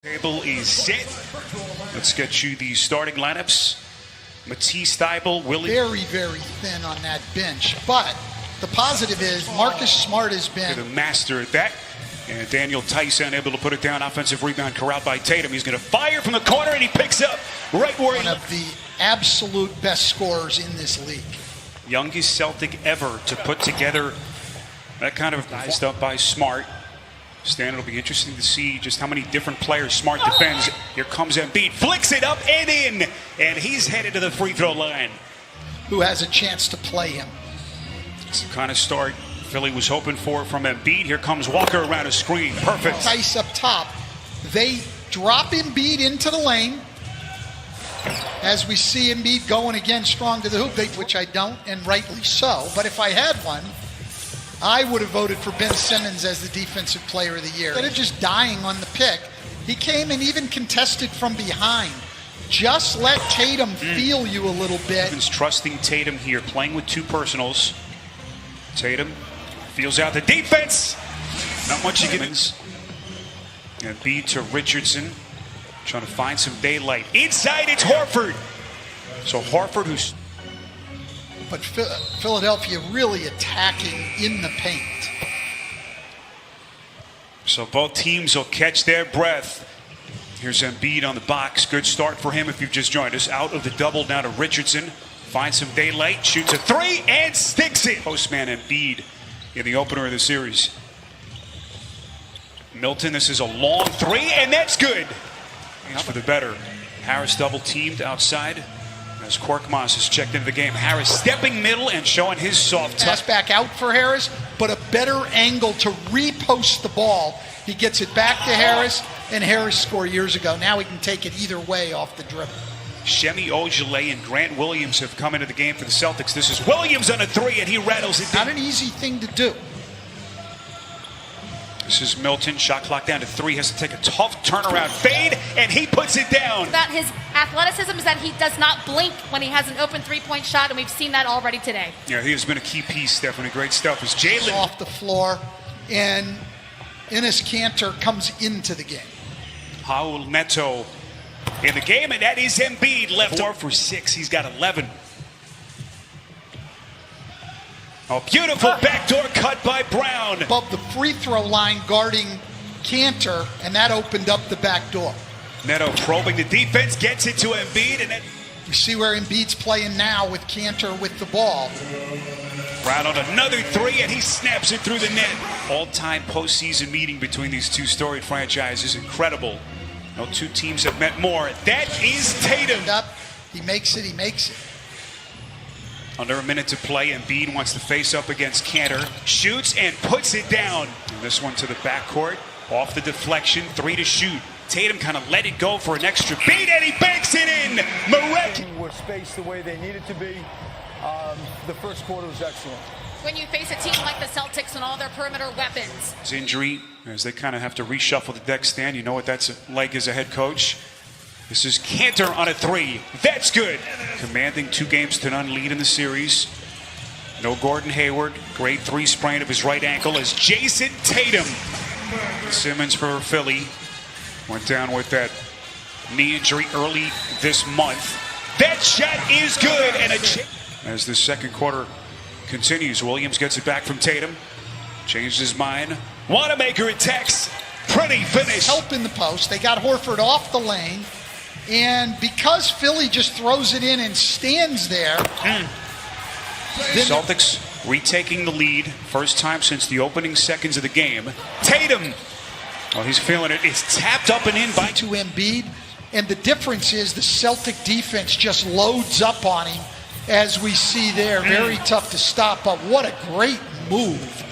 Table is set. Let's get you the starting lineups. Matisse Thybulle, Willie. Very, very thin on that bench. But the positive is Marcus Smart has been the master at that. And Daniel Tyson able to put it down. Offensive rebound corralled by Tatum. He's going to fire from the corner, and he picks up right where one of the absolute best scorers in this league. Youngest Celtic ever to put together that kind of stuff by Smart. Stan, it'll be interesting to see just how many different players Smart defends. Here comes Embiid, flicks it up and in, and he's headed to the free throw line. Who has a chance to play him? It's the kind of start Philly was hoping for from Embiid. Here comes Walker around a screen. Perfect. Tice up top. They drop Embiid into the lane. As we see Embiid going again strong to the hoop, which I don't, and rightly so. But if I had one, I would have voted for Ben Simmons as the defensive player of the year. Instead of just dying on the pick, he came and even contested from behind. Just let Tatum feel you a little bit. He's trusting Tatum here, playing with two personals. Tatum feels out the defense. Not much you get. And B to Richardson, trying to find some daylight. Inside, it's Horford. So Horford, who's... But Philadelphia really attacking in the paint. So both teams will catch their breath. Here's Embiid on the box. Good start for him if you've just joined us. Out of the double now to Richardson. Finds some daylight, shoots a three, and sticks it. Postman Embiid in the opener of the series. Milton, this is a long three, and that's good. That's for the better. Harris double teamed outside. As Korkmaz has checked into the game. Harris stepping middle and showing his soft touch. Pass back out for Harris, but a better angle to repost the ball. He gets it back to Harris, and Harris scored years ago. Now he can take it either way off the dribble. Shemi Ojeleye and Grant Williams have come into the game for the Celtics. This is Williams on a three, and he rattles it down. Not an easy thing to do. This is Milton, shot clock down to three, has to take a tough turnaround fade, and he puts it down. About his athleticism is that he does not blink when he has an open three-point shot, and we've seen that already today. Yeah, he has been a key piece, Stephanie. Great stuff. As Jalen off the floor, and Enes Kanter comes into the game. Raul Neto in the game, and that is Embiid. Left 4 for 6. He's got 11. A beautiful backdoor cut by Brown. Above the free throw line guarding Kanter, and that opened up the back door. Neto probing the defense, gets it to Embiid, and then you see where Embiid's playing now with Kanter with the ball. Brown on another three, and he snaps it through the net. All-time postseason meeting between these two storied franchises. Incredible. No two teams have met more. That is Tatum. He makes it, he makes it. Under a minute to play, Embiid wants to face up against Kanter. Shoots and puts it down. And this one to the backcourt. Off the deflection, 3 to shoot. Tatum kind of let it go for an extra beat, and he banks it in. Marek were spaced the way they needed to be. The first quarter was excellent. When you face a team like the Celtics and all their perimeter weapons. His injury, as they kind of have to reshuffle the deck stand. You know what that's like as a head coach. This is Kanter on a three. That's good. Commanding 2-0 lead in the series. No Gordon Hayward. Grade 3 sprain of his right ankle as Jason Tatum. Simmons for Philly. Went down with that knee injury early this month. That shot is good. And as the second quarter continues, Williams gets it back from Tatum. Changed his mind. Wanamaker attacks. Pretty finish. Help in the post. They got Horford off the lane. And because Philly just throws it in and stands there. Celtics retaking the lead. First time since the opening seconds of the game. Tatum. Oh, he's feeling it. It's tapped up and in by to Embiid. And the difference is the Celtic defense just loads up on him, as we see there. Very tough to stop. But what a great move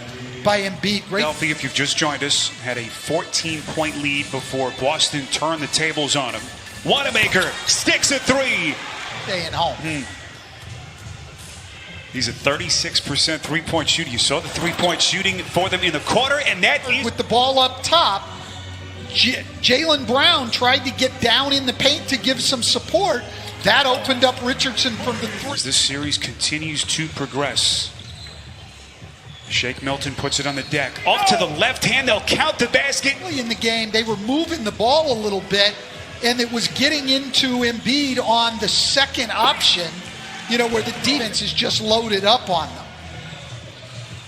by Embiid. Great. Philadelphia, if you've just joined us, had a 14-point lead before Boston turned the tables on him. Wanamaker sticks a three. Staying home. He's a 36% three-point shooter. You saw the three-point shooting for them in the quarter, and that is... With the ball up top, Jaylen Brown tried to get down in the paint to give some support. That opened up Richardson from the three. As this series continues to progress, Shake Milton puts it on the deck. Off to the left hand, they'll count the basket. In the game, they were moving the ball a little bit, and it was getting into Embiid on the second option, where the defense is just loaded up on them.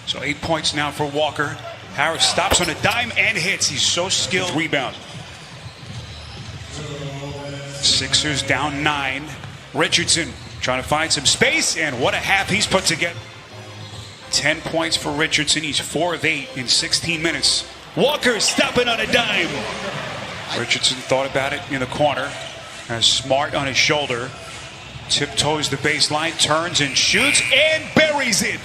So 8 points now for Walker. Harris stops on a dime and hits. He's so skilled. Rebound. Sixers down 9. Richardson trying to find some space, and what a half he's put together. 10 points for Richardson. He's 4 of 8 in 16 minutes. Walker stopping on a dime. Richardson thought about it in the corner. Has Smart on his shoulder. Tiptoes the baseline, turns and shoots, and buries it.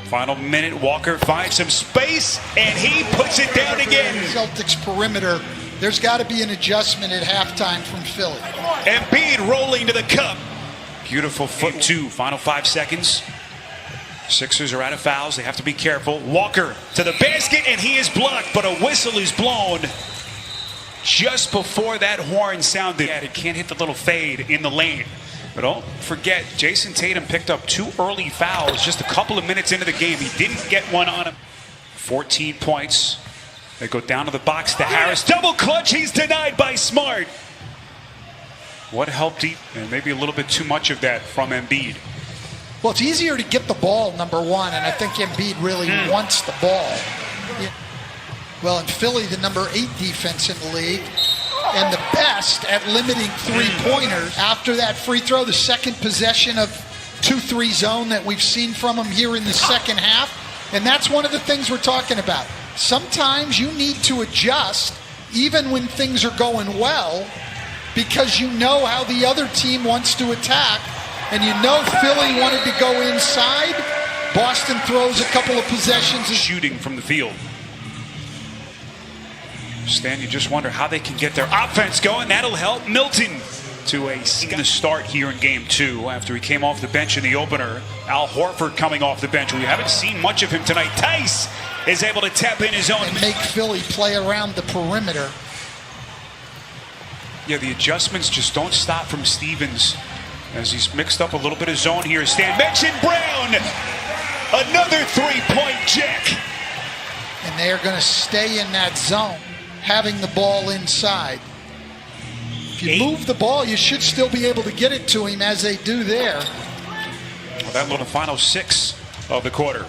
Final minute, Walker finds some space, and he puts it down again. Celtics perimeter, there's got to be an adjustment at halftime from Philly. Embiid rolling to the cup. Beautiful foot two, final 5 seconds. Sixers are out of fouls, they have to be careful. Walker to the basket, and he is blocked, but a whistle is blown just before that horn sounded. It can't hit the little fade in the lane. But don't forget, Jason Tatum picked up 2 early fouls just a couple of minutes into the game. He didn't get one on him. 14 points. They go down to the box to Harris. Double clutch, he's denied by Smart. What helped deep, and maybe a little bit too much of that from Embiid. Well, it's easier to get the ball, number one, and I think Embiid really wants the ball. Well, in Philly, the number 8 defense in the league, and the best at limiting three-pointers. After that free throw, the second possession of 2-3 zone that we've seen from him here in the second half, and that's one of the things we're talking about. Sometimes you need to adjust even when things are going well, because you know how the other team wants to attack, and you know Philly wanted to go inside. Boston throws a couple of possessions. Shooting from the field. Stan, you just wonder how they can get their offense going. That'll help Milton to a start here in game 2 after he came off the bench in the opener. Al Horford coming off the bench. We haven't seen much of him tonight. Tice is able to tap in his own. And make Philly play around the perimeter. Yeah, the adjustments just don't stop from Stevens as he's mixed up a little bit of zone here. Stan mentioned Brown. Another 3-point jack. And they are going to stay in that zone, having the ball inside. If you move the ball, you should still be able to get it to him as they do there. Well, that little final 6 of the quarter.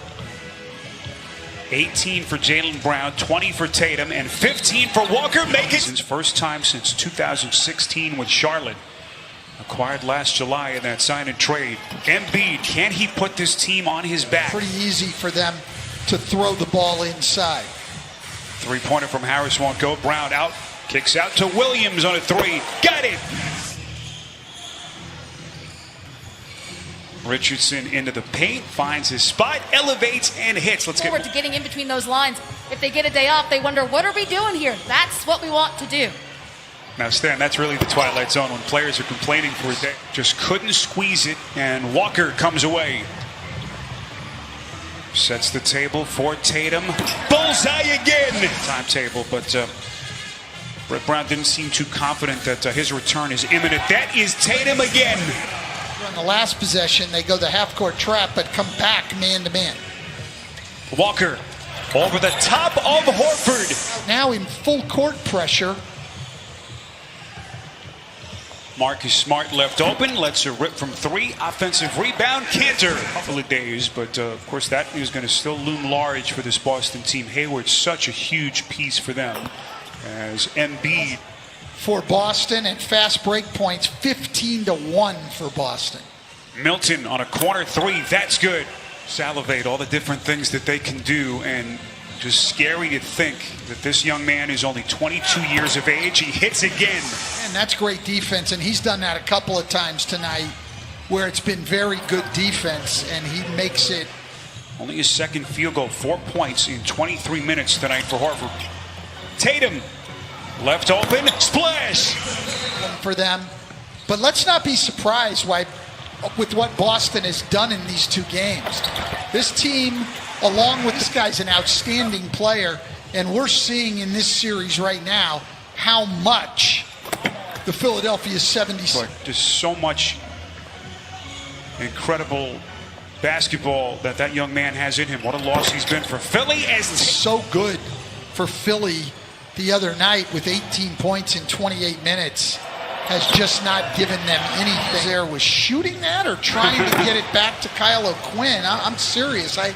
18 for Jaylen Brown, 20 for Tatum, and 15 for Walker. Make it his first time since 2016 with Charlotte. Acquired last July in that sign and trade. Embiid, can he put this team on his back? Pretty easy for them to throw the ball inside. 3-pointer from Harris won't go. Brown out. Kicks out to Williams on a 3. Got it! Richardson into the paint, finds his spot, elevates, and hits. Let's forward to getting in between those lines. If they get a day off, they wonder, what are we doing here? That's what we want to do. Now, Stan, that's really the twilight zone when players are complaining for a day. Just couldn't squeeze it, and Walker comes away. Sets the table for Tatum. Bullseye again! Timetable, but Brett Brown didn't seem too confident that his return is imminent. That is Tatum again. On the last possession, they go the half-court trap, but come back man-to-man. Walker over the top of Horford. Now in full court pressure. Marcus Smart left open, lets her rip from 3. Offensive rebound, Cantor. A couple of days, but of course that is going to still loom large for this Boston team. Hayward's such a huge piece for them as Embiid. For Boston, and fast break points, 15-1 for Boston. Milton on a corner 3, that's good. Salivate all the different things that they can do, and just scary to think that this young man is only 22 years of age. He hits again. And that's great defense, and he's done that a couple of times tonight where it's been very good defense, and he makes it. Only his second field goal, 4 points in 23 minutes tonight for Horford. Tatum, left open, splash! For them. But let's not be surprised with what Boston has done in these 2 games. This team, along with this guy's an outstanding player, and we're seeing in this series right now how much the Philadelphia 76. Just so much incredible basketball that young man has in him. What a loss he's been for Philly. So good for Philly the other night with 18 points in 28 minutes. Has just not given them anything. There was shooting that or trying to get it back to Kyle O'Quinn. I'm serious. I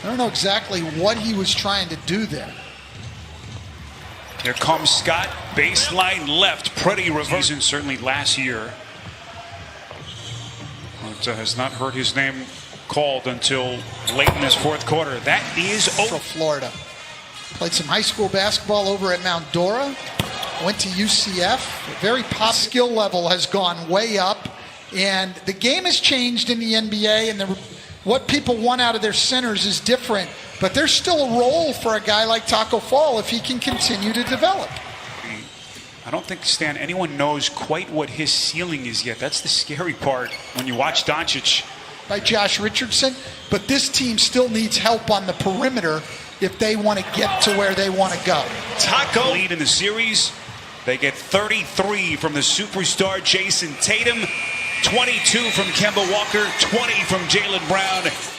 don't know exactly what he was trying to do there. Here comes Scott, baseline left, pretty reverse. And certainly last year, but has not heard his name called until late in this fourth quarter. That is over. Florida. Played some high school basketball over at Mount Dora. Went to UCF. Very pop skill level has gone way up, and the game has changed in the NBA. And what people want out of their centers is different. But there's still a role for a guy like Taco Fall if he can continue to develop. I don't think, Stan, anyone knows quite what his ceiling is yet. That's the scary part when you watch Doncic. By Josh Richardson, but this team still needs help on the perimeter if they want to get to where they want to go. Taco lead in the series. They get 33 from the superstar Jason Tatum, 22 from Kemba Walker, 20 from Jaylen Brown.